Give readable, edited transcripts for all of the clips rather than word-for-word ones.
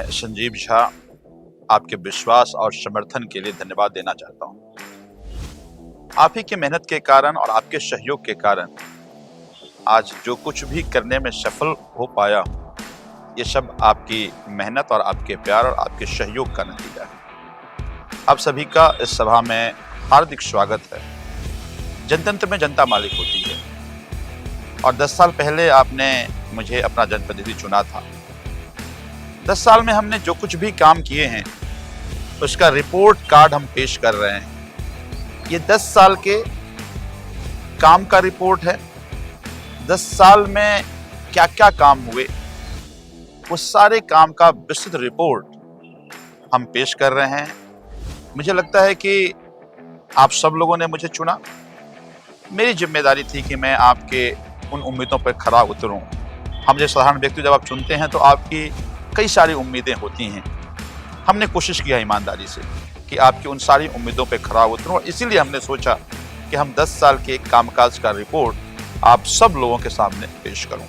मैं संजीव झा आपके विश्वास और समर्थन के लिए धन्यवाद देना चाहता हूं। आप ही की मेहनत के कारण और आपके सहयोग के कारण आज जो कुछ भी करने में सफल हो पाया हूं, ये सब आपकी मेहनत और आपके प्यार और आपके सहयोग का नतीजा है। आप सभी का इस सभा में हार्दिक स्वागत है। जनतंत्र में जनता मालिक होती है और 10 साल पहले आपने मुझे अपना जनप्रतिनिधि चुना था। 10 साल में हमने जो कुछ भी काम किए हैं उसका रिपोर्ट कार्ड हम पेश कर रहे हैं। ये 10 साल के काम का रिपोर्ट है। 10 साल में क्या क्या काम हुए उस सारे काम का विस्तृत रिपोर्ट हम पेश कर रहे हैं। मुझे लगता है कि आप सब लोगों ने मुझे चुना। मेरी जिम्मेदारी थी कि मैं आपके उन उम्मीदों पर खरा उतरूं। हम जैसे साधारण व्यक्ति जब आप चुनते हैं तो आपकी कई सारी उम्मीदें होती हैं। हमने कोशिश किया ईमानदारी से कि आपकी उन सारी उम्मीदों पर खरा उतरूं, और इसीलिए हमने सोचा कि हम 10 साल के कामकाज का रिपोर्ट आप सब लोगों के सामने पेश करूं।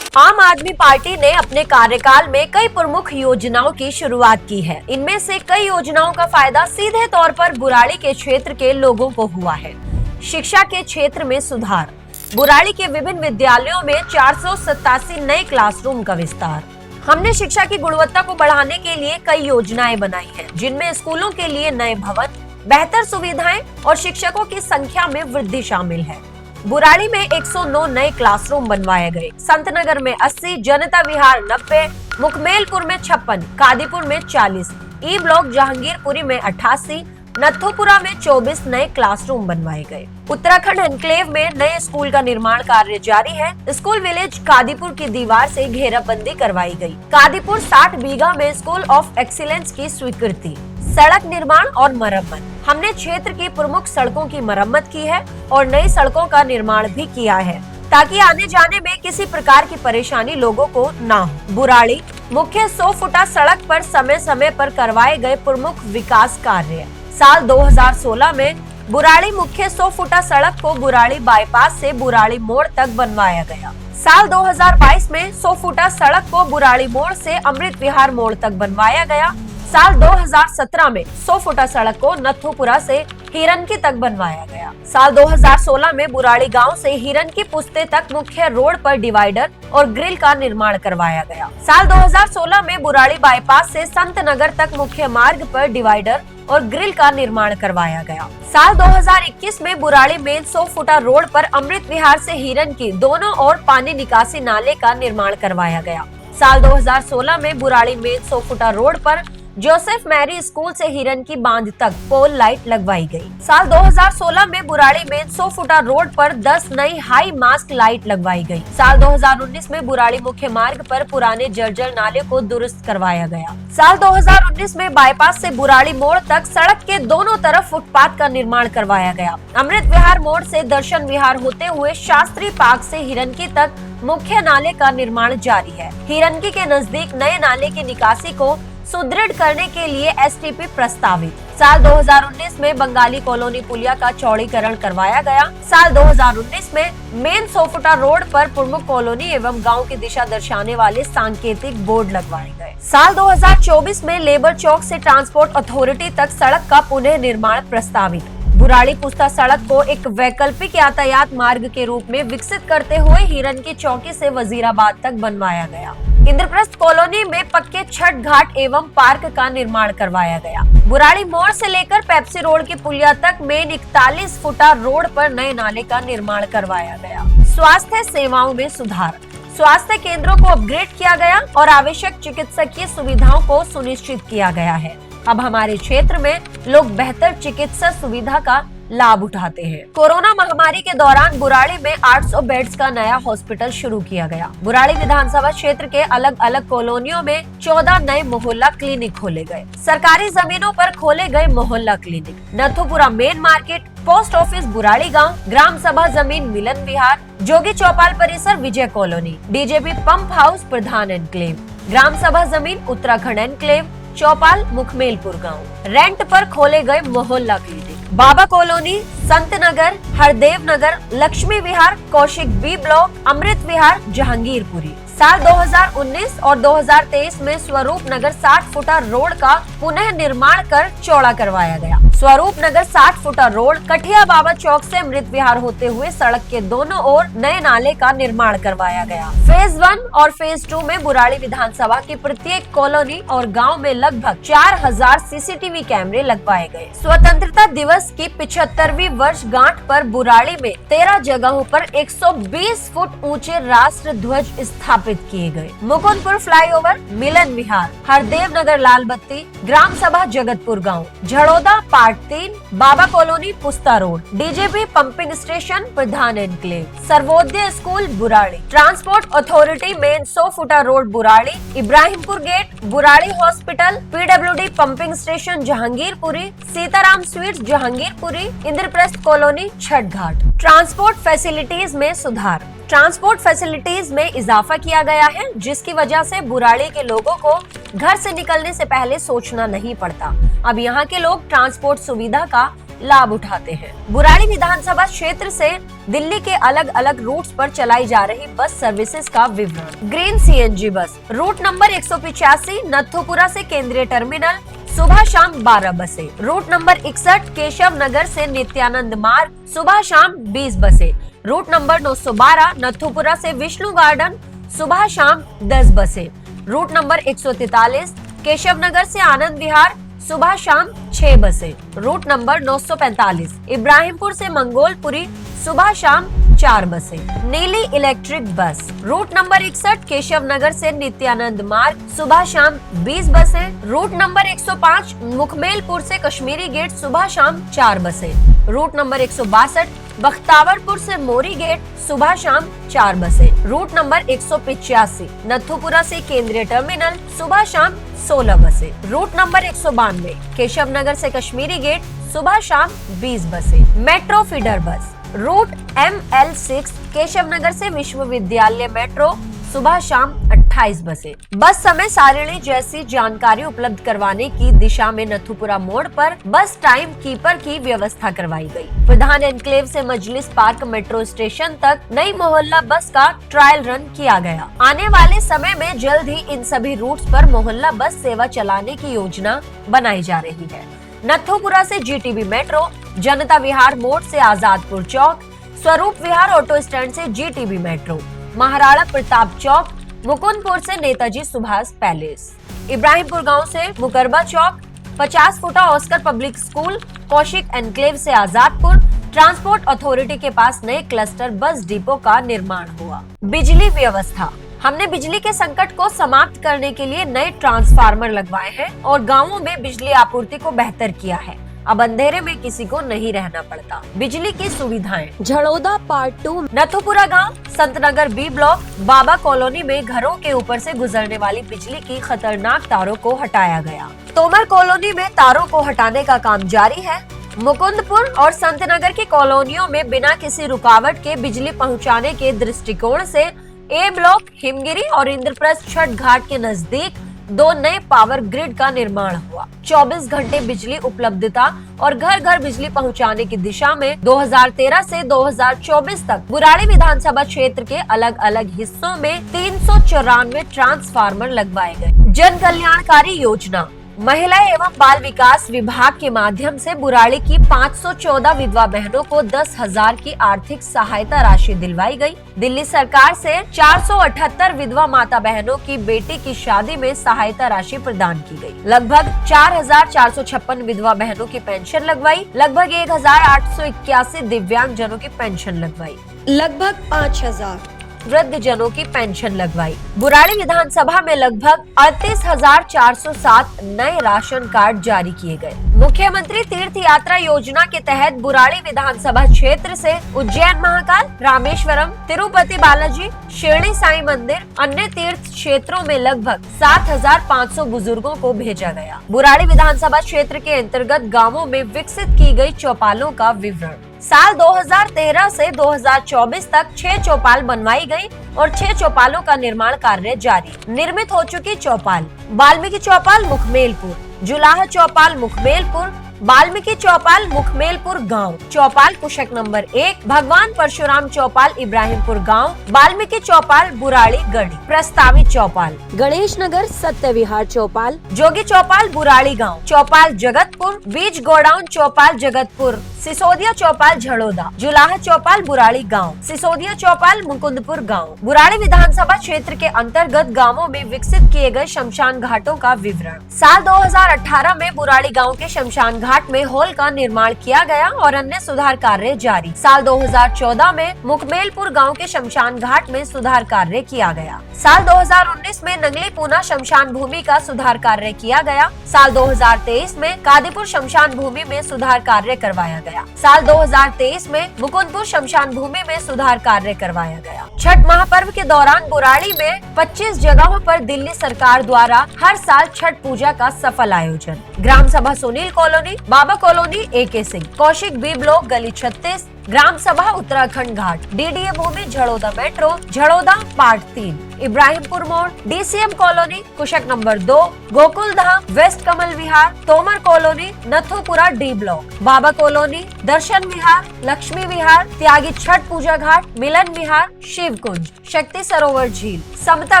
आम आदमी पार्टी ने अपने कार्यकाल में कई प्रमुख योजनाओं की शुरुआत की है। इनमें से कई योजनाओं का फायदा सीधे तौर पर बुराड़ी के क्षेत्र के लोगों को हुआ है। शिक्षा के क्षेत्र में सुधार, बुराड़ी के विभिन्न विद्यालयों में 487 नए क्लासरूम का विस्तार। हमने शिक्षा की गुणवत्ता को बढ़ाने के लिए कई योजनाएं बनाई हैं, जिनमें स्कूलों के लिए नए भवन, बेहतर सुविधाएं और शिक्षकों की संख्या में वृद्धि शामिल है। बुराड़ी में 109 नए क्लासरूम बनवाए गए। संतनगर में 80, जनता विहार 90, मुखमेलपुर में 56, कादीपुर में 40, ई ब्लॉक जहांगीरपुरी में 88, नथुपुरा में 24 नए क्लासरूम बनवाए गए। उत्तराखंड एनक्लेव में नए स्कूल का निर्माण कार्य जारी है। स्कूल विलेज कादीपुर की दीवार से घेराबंदी करवाई गई। कादीपुर 60 बीघा में स्कूल ऑफ एक्सीलेंस की स्वीकृति। सड़क निर्माण और मरम्मत, हमने क्षेत्र की प्रमुख सड़कों की मरम्मत की है और नई सड़कों का निर्माण भी किया है, ताकि आने जाने में किसी प्रकार की परेशानी लोगों को ना हो। बुराड़ी मुख्य 100 फुटा सड़क पर समय समय पर करवाए गए प्रमुख विकास कार्य। साल 2016 में बुराड़ी मुख्य 100 फुटा सड़क को बुराड़ी बाईपास से बुराड़ी मोड़ तक बनवाया गया। साल 2022 में 100 फुटा सड़क को बुराड़ी मोड़ से अमृत विहार मोड़ तक बनवाया गया। साल 2017 में 100 फुटा सड़क को नथुपुरा से हिरनकी तक बनवाया गया। साल 2016 में बुराड़ी गांव से हिरनकी पुस्ते तक मुख्य रोड पर डिवाइडर और ग्रिल का निर्माण करवाया गया। साल 2016 में बुराड़ी बाईपास से संतनगर तक मुख्य मार्ग पर डिवाइडर और ग्रिल का निर्माण करवाया गया। साल 2021 में बुराड़ी मेन 100 फुटा रोड पर अमृत विहार से हिरनकी दोनों ओर पानी निकासी नाले का निर्माण करवाया गया। साल 2016 में बुराड़ी मेन 100 फुटा रोड पर जोसेफ मैरी स्कूल से हिरनकी बांध तक पोल लाइट लगवाई गई। साल 2016 में बुराड़ी में 100 फुटा रोड पर 10 नई हाई मास्क लाइट लगवाई गई। साल 2019 में बुराड़ी मुख्य मार्ग पर पुराने जर्जर नाले को दुरुस्त करवाया गया। साल 2019 में बाईपास से बुराड़ी मोड़ तक सड़क के दोनों तरफ फुटपाथ का निर्माण करवाया गया। अमृत विहार मोड़ से दर्शन विहार होते हुए शास्त्री पार्क से हिरनकी तक मुख्य नाले का निर्माण जारी है। हिरनकी के नजदीक नए नाले की निकासी को सुदृढ़ करने के लिए एसटीपी प्रस्तावित। साल 2019 में बंगाली कॉलोनी पुलिया का चौड़ीकरण करवाया गया। साल 2019 में मेन 100 फुटा रोड पर प्रमुख कॉलोनी एवं गांव की दिशा दर्शाने वाले सांकेतिक बोर्ड लगवाए गए। साल 2024 में लेबर चौक से ट्रांसपोर्ट अथॉरिटी तक सड़क का पुनः निर्माण प्रस्तावित। बुराड़ी पुस्ता सड़क को एक वैकल्पिक यातायात मार्ग के रूप में विकसित करते हुए हिरनकी चौकी से वजीराबाद तक बनवाया गया। इंद्रप्रस्थ कॉलोनी में पक्के छठ घाट एवं पार्क का निर्माण करवाया गया। बुराड़ी मोड़ से लेकर पेप्सी रोड की पुलिया तक मेन 41 फुटा रोड पर नए नाले का निर्माण करवाया गया। स्वास्थ्य सेवाओं में सुधार, स्वास्थ्य केंद्रों को अपग्रेड किया गया और आवश्यक चिकित्सकीय सुविधाओं को सुनिश्चित किया गया है। अब हमारे क्षेत्र में लोग बेहतर चिकित्सा सुविधा का लाभ उठाते हैं। कोरोना महामारी के दौरान बुराड़ी में 800 बेड्स का नया हॉस्पिटल शुरू किया गया। बुराड़ी विधानसभा क्षेत्र के अलग अलग कॉलोनियों में 14 नए मोहल्ला क्लिनिक खोले गए। सरकारी जमीनों पर खोले गए Mohalla clinic. Nathupura main market, post office Burari गांव, ग्राम सभा जमीन मिलन विहार, जोगी चौपाल परिसर Vijay colony, DJP pump house Pradhan enclave, ग्राम सभा जमीन उत्तराखंड एनक्लेव, चौपाल मुखमेलपुर गांव। रेंट पर खोले गए मोहल्ला क्लिनिक। बाबा कॉलोनी, संतनगर, हरदेव नगर, लक्ष्मी विहार, कौशिक बी ब्लॉक, अमृत विहार, जहांगीरपुरी। साल 2019 और 2023 में स्वरूप नगर 60 फुटा रोड का पुनः निर्माण कर चौड़ा करवाया गया। स्वरूप नगर 60 फुटा रोड कठिया बाबा चौक से अमृत विहार होते हुए सड़क के दोनों ओर नए नाले का निर्माण करवाया गया। फेज 1 और फेज 2 में बुराड़ी विधानसभा की प्रत्येक कॉलोनी और गांव में लगभग 4000 सीसीटीवी कैमरे लगवाए गए। स्वतंत्रता दिवस की 75वीं वर्षगांठ पर बुराड़ी में 13 जगहों पर 120 फुट ऊंचे राष्ट्र ध्वज स्थापित किए गए। मुकुंदपुर फ्लाईओवर, मिलन विहार, हरदेव नगर लाल बत्ती, ग्राम सभा जगतपुर गाँव, Jharoda part 3, Baba colony Pusta road, DJP pumping station, Pradhan enclave, Sarvodaya school Burari, transport authority main 100 फुटा road Burari, Ibrahimpur gate, Burari hospital, PWD pumping station Jahangirpuri, Sitaram sweets Jahangirpuri, Indraprastha colony Chhath घाट। ट्रांसपोर्ट फैसिलिटीज में सुधार। ट्रांसपोर्ट फैसिलिटीज में इजाफा किया गया है, जिसकी वजह से बुराड़ी के लोगों को घर से निकलने से पहले सोचना नहीं पड़ता। अब यहाँ के लोग ट्रांसपोर्ट सुविधा का लाभ उठाते हैं। बुराड़ी विधानसभा क्षेत्र से दिल्ली के अलग अलग रूट्स पर चलाई जा रही बस सर्विसेज का विवरण। Green CNG bus, route number 185 Nathupura से केंद्रीय टर्मिनल, सुबह शाम 12 बसें। रूट नंबर 61 केशव नगर से नित्यानंद मार्ग, सुबह शाम 20 बसें। रूट नंबर 912 नथुपुरा से विष्णु गार्डन, सुबह शाम 10 बसें। रूट नंबर 143 केशव नगर से आनंद विहार, सुबह शाम 6 बसें। रूट नंबर 945 इब्राहिमपुर से मंगोलपुरी, सुबह शाम 4 बसें। नीली electric bus, route number 61 Keshav नगर से नित्यानंद मार्ग, सुबह शाम 20 बसें। रूट नंबर 105 मुखमेलपुर से कश्मीरी गेट, सुबह शाम 4 बसें। रूट नंबर 162 बख्तावरपुर से मोरी गेट, सुबह शाम 4 बसें। रूट नंबर 185 नथुपुरा से केंद्रीय टर्मिनल, सुबह शाम 16 बसें। रूट नंबर 192 केशव नगर से कश्मीरी गेट, सुबह शाम 20 बसें। मेट्रो फीडर बस, रूट ML6 केशव नगर से विश्वविद्यालय मेट्रो, सुबह शाम 28 बसें। बस समय सारिणी जैसी जानकारी उपलब्ध करवाने की दिशा में नथुपुरा मोड़ पर बस टाइम कीपर की व्यवस्था करवाई गई। प्रधान एनक्लेव से मजलिस पार्क मेट्रो स्टेशन तक नई मोहल्ला बस का ट्रायल रन किया गया। आने वाले समय में जल्द ही इन सभी रूट्स पर मोहल्ला बस सेवा चलाने की योजना बनाई जा रही है। नथुपुरा से GTB मेट्रो, जनता विहार मोड़ से आजादपुर चौक, स्वरूप विहार ऑटो स्टैंड से GTB मेट्रो, महाराणा प्रताप चौक, मुकुंदपुर से नेताजी सुभाष पैलेस, इब्राहिमपुर गांव से मुकरबा चौक, 50 फुटा Oscar public school, Kaushik enclave से आजादपुर। ट्रांसपोर्ट अथॉरिटी के पास नए क्लस्टर बस डिपो का निर्माण हुआ। बिजली व्यवस्था, हमने बिजली के संकट को समाप्त करने के लिए नए ट्रांसफार्मर लगवाए हैं और गाँवों में बिजली आपूर्ति को बेहतर किया है। अब अंधेरे में किसी को नहीं रहना पड़ता। बिजली की सुविधाएं, झड़ौदा पार्ट 2 नथुपुरा गांव, Santnagar B block, Baba colony में घरों के ऊपर से गुजरने वाली बिजली की खतरनाक तारों को हटाया गया। तोमर कॉलोनी में तारों को हटाने का काम जारी है। मुकुंदपुर और संतनगर की कॉलोनियों में बिना किसी रुकावट के बिजली पहुँचाने के दृष्टिकोण से A ब्लॉक, हिमगिरी और इंद्रप्रस्थ छठ घाट के नजदीक 2 नए पावर ग्रिड का निर्माण हुआ। 24 घंटे बिजली उपलब्धता और घर घर बिजली पहुंचाने की दिशा में 2013 से 2024 तक बुराड़ी विधानसभा क्षेत्र के अलग अलग हिस्सों में 394 ट्रांसफार्मर लगवाए गए। जन कल्याणकारी योजना, महिला एवं बाल विकास विभाग के माध्यम से बुराड़ी की 514 विधवा बहनों को 10,000 की आर्थिक सहायता राशि दिलवाई गई। दिल्ली सरकार से 478 विधवा माता बहनों की बेटी की शादी में सहायता राशि प्रदान की गई। लगभग 4,456 विधवा बहनों की पेंशन लगवाई। लगभग 1,881 दिव्यांग जनों की पेंशन लगवाई। लगभग 5,000 वृद्ध जनों की पेंशन लगवाई। बुराड़ी विधानसभा में लगभग 38,407 नए राशन कार्ड जारी किए गए। मुख्यमंत्री तीर्थ यात्रा योजना के तहत बुराड़ी विधानसभा क्षेत्र से उज्जैन महाकाल, रामेश्वरम, तिरुपति बालाजी, शिरडी साई मंदिर, अन्य तीर्थ क्षेत्रों में लगभग 7,500 बुजुर्गों को भेजा गया। बुराड़ी विधानसभा क्षेत्र के अंतर्गत गाँवों में विकसित की गई चौपालों का विवरण। साल 2013 से 2024 तक 6 चौपाल बनवाई गई और 6 चौपालों का निर्माण कार्य जारी। निर्मित हो चुकी चौपाल: वाल्मीकि चौपाल मुखमेलपुर, जुलाहा चौपाल मुखमेलपुर, वाल्मीकि चौपाल मुखमेलपुर गांव, चौपाल कुशक नंबर 1, भगवान परशुराम चौपाल इब्राहिमपुर गांव, वाल्मीकि चौपाल बुराड़ी गढ़ी, प्रस्तावित चौपाल गणेश नगर सत्य विहार चौपाल, जोगी चौपाल बुराड़ी गांव, चौपाल जगतपुर, बीज गोडाउन चौपाल जगतपुर, सिसोदिया चौपाल झड़ोदा, जुलाहा चौपाल बुराड़ी गांव, सिसोदिया चौपाल मुकुंदपुर गांव। बुराड़ी विधानसभा क्षेत्र के अंतर्गत गांवों में विकसित किए गए शमशान घाटों का विवरण। साल 2018 में बुराड़ी गांव के शमशान घाट में हॉल का निर्माण किया गया और अन्य सुधार कार्य जारी। साल 2014 में मुखमेलपुर गांव के शमशान घाट में सुधार कार्य किया गया। साल 2019 में नंगली पूना शमशान भूमि का सुधार कार्य किया गया। साल 2023 में कादीपुर शमशान भूमि में सुधार कार्य करवाया गया। साल 2023 में मुकुंदपुर शमशान भूमि में सुधार कार्य करवाया गया। छठ महापर्व के दौरान बुराड़ी में 25 जगहों पर दिल्ली सरकार द्वारा हर साल छठ पूजा का सफल आयोजन। ग्राम सभा Sunil colony, Baba colony, AK Singh, Kaushik B block, गली 36, ग्राम सभा उत्तराखंड घाट, DDA भूमि झड़ोदा मेट्रो, झड़ोदा पार्ट 3, इब्राहिमपुर मोड़, DCM colony, Kushak number 2, Gokul Dham, west Kamal Vihar, Tomar colony, Nathupura D block, Baba colony, Darshan Vihar, Lakshmi Vihar, Tyagi Chhath Puja घाट, मिलन विहार, शिव कुंज, शक्ति सरोवर झील, समता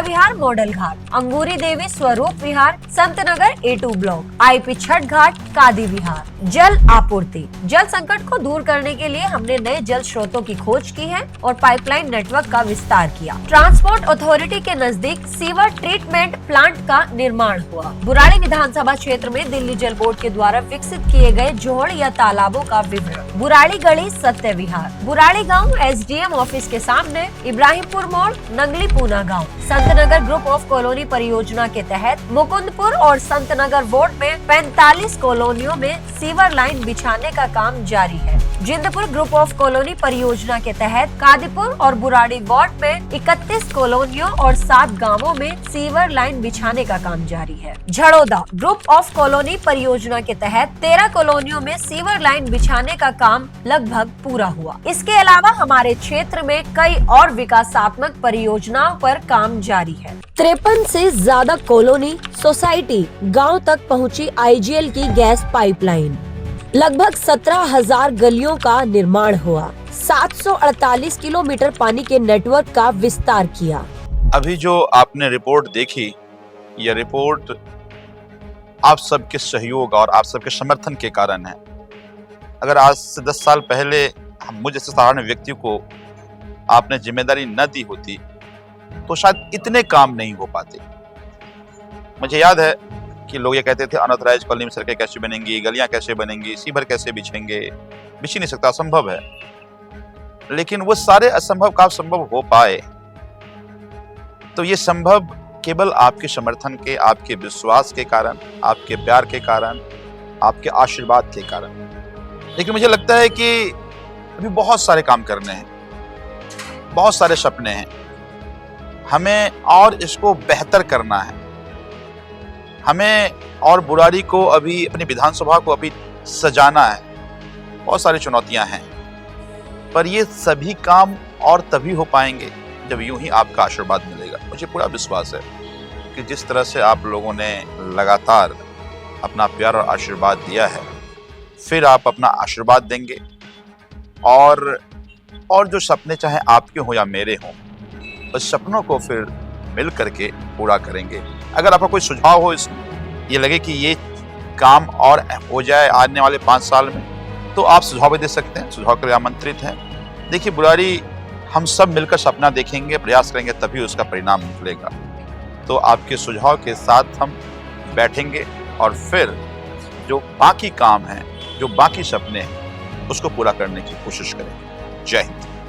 विहार मॉडल घाट, अंगूरी देवी स्वरूप विहार, Sant Nagar A2 block, IP Chhath घाट, कादी विहार। जल आपूर्ति। जल संकट को दूर करने के लिए हमने नए जल स्रोतों की खोज की है और पाइपलाइन नेटवर्क का विस्तार किया। ट्रांसपोर्ट अथॉरिटी के नजदीक सीवर ट्रीटमेंट प्लांट का निर्माण हुआ। बुराड़ी विधानसभा क्षेत्र में दिल्ली जल बोर्ड के द्वारा विकसित किए गए जोड़ या तालाबों का विवरण। बुराड़ी गली सत्य विहार, बुराड़ी गांव SDM ऑफिस के सामने, इब्राहिमपुर मोड़, नंगली पूना गांव। संतनगर ग्रुप ऑफ कॉलोनी परियोजना के तहत मुकुंदपुर और संतनगर वार्ड में 45 कॉलोनियों में सीवर लाइन बिछाने का काम जारी है। जिंदपुर ग्रुप ऑफ कॉलोनी परियोजना के तहत कादीपुर और बुराड़ी वार्ड में 31 कॉलोनियों और 7 गांवों में सीवर लाइन बिछाने का काम जारी है। झड़ोदा ग्रुप ऑफ कॉलोनी परियोजना के तहत 13 कॉलोनियों में सीवर लाइन बिछाने का काम लगभग पूरा हुआ। इसके अलावा हमारे क्षेत्र में कई और विकासात्मक परियोजनाओं पर काम जारी है। 53 से ज्यादा कॉलोनी, सोसाइटी, गाँव तक पहुँची IGL की गैस पाइपलाइन। लगभग 17,000 गलियों का निर्माण हुआ। 748 किलोमीटर पानी के नेटवर्क का विस्तार किया। अभी जो आपने रिपोर्ट देखी, यह रिपोर्ट आप सबके सहयोग और आप सबके समर्थन के कारण है। अगर आज से 10 साल पहले हम मुझ जैसे साधारण व्यक्ति को आपने जिम्मेदारी न दी होती तो शायद इतने काम नहीं हो पाते। मुझे याद है कि लोग ये कहते थे अनऑथराइज्ड कॉलोनी में सड़कें कैसे बनेंगी, गलियां कैसे बनेंगी, सीवर कैसे बिछेंगे, बिछ ही नहीं सकता, असंभव है। लेकिन वो सारे असंभव का संभव हो पाए तो ये संभव केवल आपके समर्थन के, आपके विश्वास के कारण, आपके प्यार के कारण, आपके आशीर्वाद के कारण। लेकिन मुझे लगता है कि अभी बहुत सारे काम करने हैं, बहुत सारे सपने हैं, हमें और इसको बेहतर करना है। हमें और बुराड़ी को अभी, अपनी विधानसभा को अभी सजाना है। बहुत सारी चुनौतियां हैं, पर ये सभी काम और तभी हो पाएंगे जब यूं ही आपका आशीर्वाद मिलेगा। मुझे पूरा विश्वास है कि जिस तरह से आप लोगों ने लगातार अपना प्यार और आशीर्वाद दिया है, फिर आप अपना आशीर्वाद देंगे और जो सपने चाहे आपके हों या मेरे हों, उस सपनों को फिर मिल करके पूरा करेंगे। अगर आपका कोई सुझाव हो, ये लगे कि ये काम और हो जाए आने वाले 5 साल में, तो आप सुझाव भी दे सकते हैं। सुझाव के लिए आमंत्रित हैं। देखिए, बुराड़ी हम सब मिलकर सपना देखेंगे, प्रयास करेंगे, तभी उसका परिणाम निकलेगा। तो आपके सुझाव के साथ हम बैठेंगे और फिर जो बाकी काम हैं, जो बाकी सपने हैं, उसको पूरा करने की कोशिश करेंगे। जय हिंद।